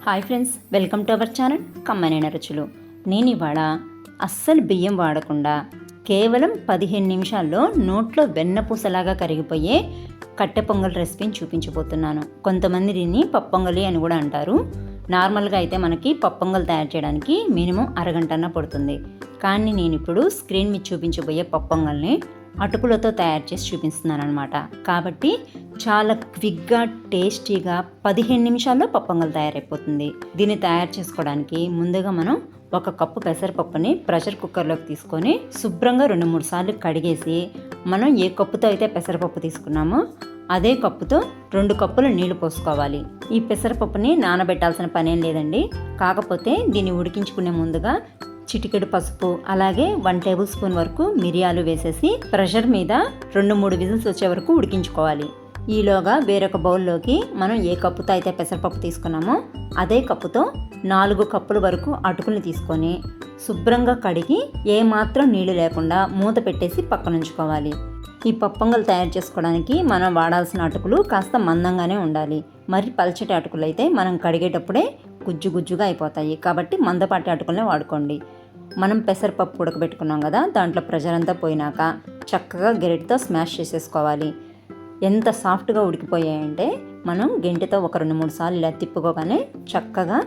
Hi friends, welcome to our channel కమ్మనైన రుచులు. నేను ఇవాళ అస్సలు బియ్యం వాడకుండా కేవలం 15 నిమిషాల్లో నోట్లో వెన్నపూసలాగా కరిగిపోయే కట్టె పొంగల్ రెసిపీని చూపించబోతున్నాను. కొంతమంది దీన్ని పప్పొంగలి అని కూడా అంటారు. నార్మల్గా అయితే మనకి పప్పొంగల్ తయారు చేయడానికి మినిమం అరగంటన్న పడుతుంది. కానీ నేను ఇప్పుడు స్క్రీన్ మీద చూపించబోయే పప్పొంగల్ని అటుకులతో తయారు చేసి చూపిస్తున్నాను అనమాట. కాబట్టి చాలా క్విక్గా టేస్టీగా 15 నిమిషాల్లో పప్పొంగల్ తయారైపోతుంది. దీన్ని తయారు చేసుకోవడానికి ముందుగా మనం 1 కప్పు పెసరపప్పుని ప్రెషర్ కుక్కర్లోకి తీసుకొని శుభ్రంగా 2-3 సార్లు కడిగేసి, మనం ఏ కప్పుతో అయితే పెసరపప్పు తీసుకున్నామో అదే కప్పుతో 2 కప్పుల నీళ్లు పోసుకోవాలి. ఈ పెసరపప్పుని నానబెట్టాల్సిన పనేం లేదండి. కాకపోతే దీన్ని ఉడికించుకునే ముందుగా చిటికెడు పసుపు, అలాగే 1 టేబుల్ స్పూన్ వరకు మిరియాలు వేసేసి ప్రెషర్ మీద 2-3 విజిల్స్ వచ్చే వరకు ఉడికించుకోవాలి. ఈలోగా వేరొక బౌల్లోకి మనం ఏ కప్పుతో అయితే పెసరపప్పు తీసుకున్నామో అదే కప్పుతో 4 కప్పుల వరకు అటుకుల్ని తీసుకొని శుభ్రంగా కడిగి ఏమాత్రం నీళ్లు లేకుండా మూత పెట్టేసి పక్కనుంచుకోవాలి. ఈ పప్పొంగల్ తయారు చేసుకోవడానికి మనం వాడాల్సిన అటుకులు కాస్త మందంగానే ఉండాలి. మరి పల్చటి అటుకులు అయితే మనం కడిగేటప్పుడే గుజ్జుగా అయిపోతాయి. కాబట్టి మందపాటి అటుకులనే వాడుకోండి. మనం పెసరపప్పు ఉడకబెట్టుకున్నాం కదా, దాంట్లో ప్రెషర్ అంతా పోయినాక చక్కగా గెరిటితో స్మాష్ చేసేసుకోవాలి. ఎంత సాఫ్ట్గా ఉడికిపోయాయంటే మనం గెంటితో 2-3 సార్లు ఇలా తిప్పుకోగానే చక్కగా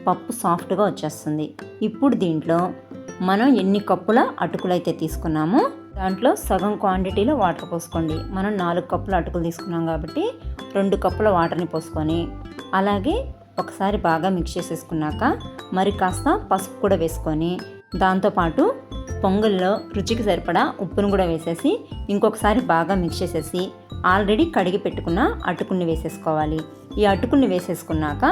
పప్పు సాఫ్ట్గా వచ్చేస్తుంది. ఇప్పుడు దీంట్లో మనం ఎన్ని కప్పుల అటుకులు అయితే తీసుకున్నామో దాంట్లో సగం క్వాంటిటీలో వాటర్ పోసుకోండి. మనం 4 కప్పుల అటుకులు తీసుకున్నాం కాబట్టి 2 కప్పుల వాటర్ని పోసుకొని, అలాగే ఒకసారి బాగా మిక్స్ చేసేసుకున్నాక మరి కాస్త పసుపు కూడా వేసుకొని, దాంతోపాటు పొంగల్లో రుచికి సరిపడా ఉప్పును కూడా వేసేసి ఇంకొకసారి బాగా మిక్స్ చేసేసి ఆల్రెడీ కడిగి పెట్టుకున్న అటుకుల్ని వేసేసుకోవాలి. ఈ అటుకుల్ని వేసేసుకున్నాక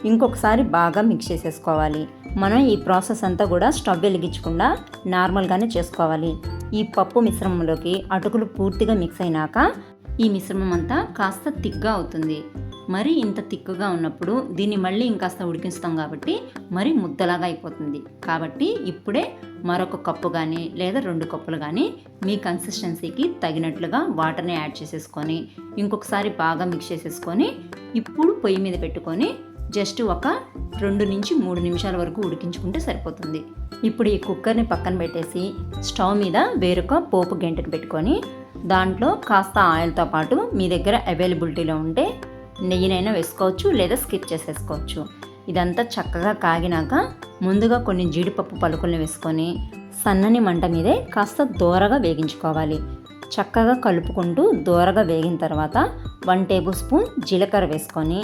ఇంకొకసారి బాగా మిక్స్ చేసేసుకోవాలి. మనం ఈ ప్రాసెస్ అంతా కూడా స్టవ్ వెలిగించకుండా నార్మల్గానే చేసుకోవాలి. ఈ పప్పు మిశ్రమంలోకి అటుకులు పూర్తిగా మిక్స్ అయినాక ఈ మిశ్రమం అంతా కాస్త తిక్గా అవుతుంది. మరి ఇంత తిక్కుగా ఉన్నప్పుడు దీన్ని మళ్ళీ ఇంకాస్త ఉడికిస్తాం కాబట్టి మరి ముద్దలాగా అయిపోతుంది. కాబట్టి ఇప్పుడే మరొక కప్పు కానీ లేదా 2 కప్పులు కానీ మీ కన్సిస్టెన్సీకి తగినట్లుగా వాటర్ని యాడ్ చేసేసుకొని ఇంకొకసారి బాగా మిక్స్ చేసేసుకొని ఇప్పుడు పొయ్యి మీద పెట్టుకొని జస్ట్ ఒక 2-3 నిమిషాల వరకు ఉడికించుకుంటే సరిపోతుంది. ఇప్పుడు ఈ కుక్కర్ని పక్కన పెట్టేసి స్టవ్ మీద వేరొక పోపు గెంటను పెట్టుకొని దాంట్లో కాస్త ఆయిల్తో పాటు మీ దగ్గర అవైలబిలిటీలో ఉంటే నెయ్యినైనా వేసుకోవచ్చు, లేదా స్కిప్ చేసేసుకోవచ్చు. ఇదంతా చక్కగా కాగినాక ముందుగా కొన్ని జీడిపప్పు పలుకుల్ని వేసుకొని సన్నని మంట మీదే కాస్త దోరగా వేగించుకోవాలి. చక్కగా కలుపుకుంటూ దోరగా వేగిన తర్వాత 1 టేబుల్ స్పూన్ జీలకర్ర వేసుకొని,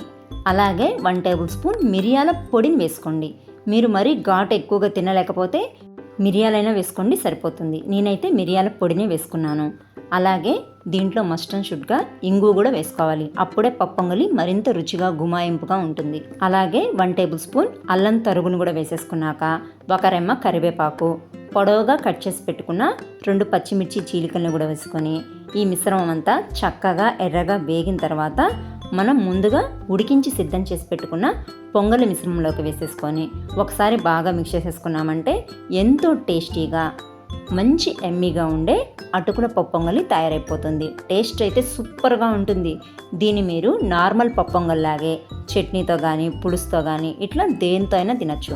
అలాగే 1 టేబుల్ స్పూన్ మిరియాల పొడిని వేసుకోండి. మీరు మరీ ఘాటు ఎక్కువగా తినలేకపోతే మిరియాలైనా వేసుకోండి, సరిపోతుంది. నేనైతే మిరియాల పొడిని వేసుకున్నాను. అలాగే దీంట్లో మస్ట్ అండ్ షుడ్గా ఇంగు కూడా వేసుకోవాలి. అప్పుడే పప్పొంగలి మరింత రుచిగా గుమాయింపుగా ఉంటుంది. అలాగే 1 టేబుల్ స్పూన్ అల్లం తరుగును కూడా వేసేసుకున్నాక 1 రెమ్మ కరివేపాకు, పొడవుగా కట్ చేసి పెట్టుకున్న 2 పచ్చిమిర్చి చీలికలను కూడా వేసుకొని ఈ మిశ్రమం అంతా చక్కగా ఎర్రగా వేగిన తర్వాత మనం ముందుగా ఉడికించి సిద్ధం చేసి పెట్టుకున్న పొంగలి మిశ్రమంలోకి వేసేసుకొని ఒకసారి బాగా మిక్స్ చేసేసుకున్నామంటే ఎంతో టేస్టీగా మంచి ఎమ్మీగా ఉండే అటుకుల పప్పొంగలి తయారైపోతుంది. టేస్ట్ అయితే సూపర్గా ఉంటుంది. దీన్ని మీరు నార్మల్ పప్పొంగల్లాగే చట్నీతో కానీ పులుసుతో కానీ ఇట్లా దేంతో అయినా తినచ్చు.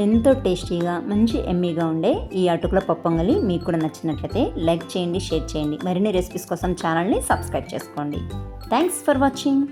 ఎంతో టేస్టీగా మంచి ఎమ్మీగా ఉండే ఈ అటుకుల పప్పొంగలి మీకు కూడా నచ్చినట్లయితే లైక్ చేయండి, షేర్ చేయండి. మరిన్ని రెసిపీస్ కోసం ఛానల్ని సబ్స్క్రైబ్ చేసుకోండి. Thanks for watching.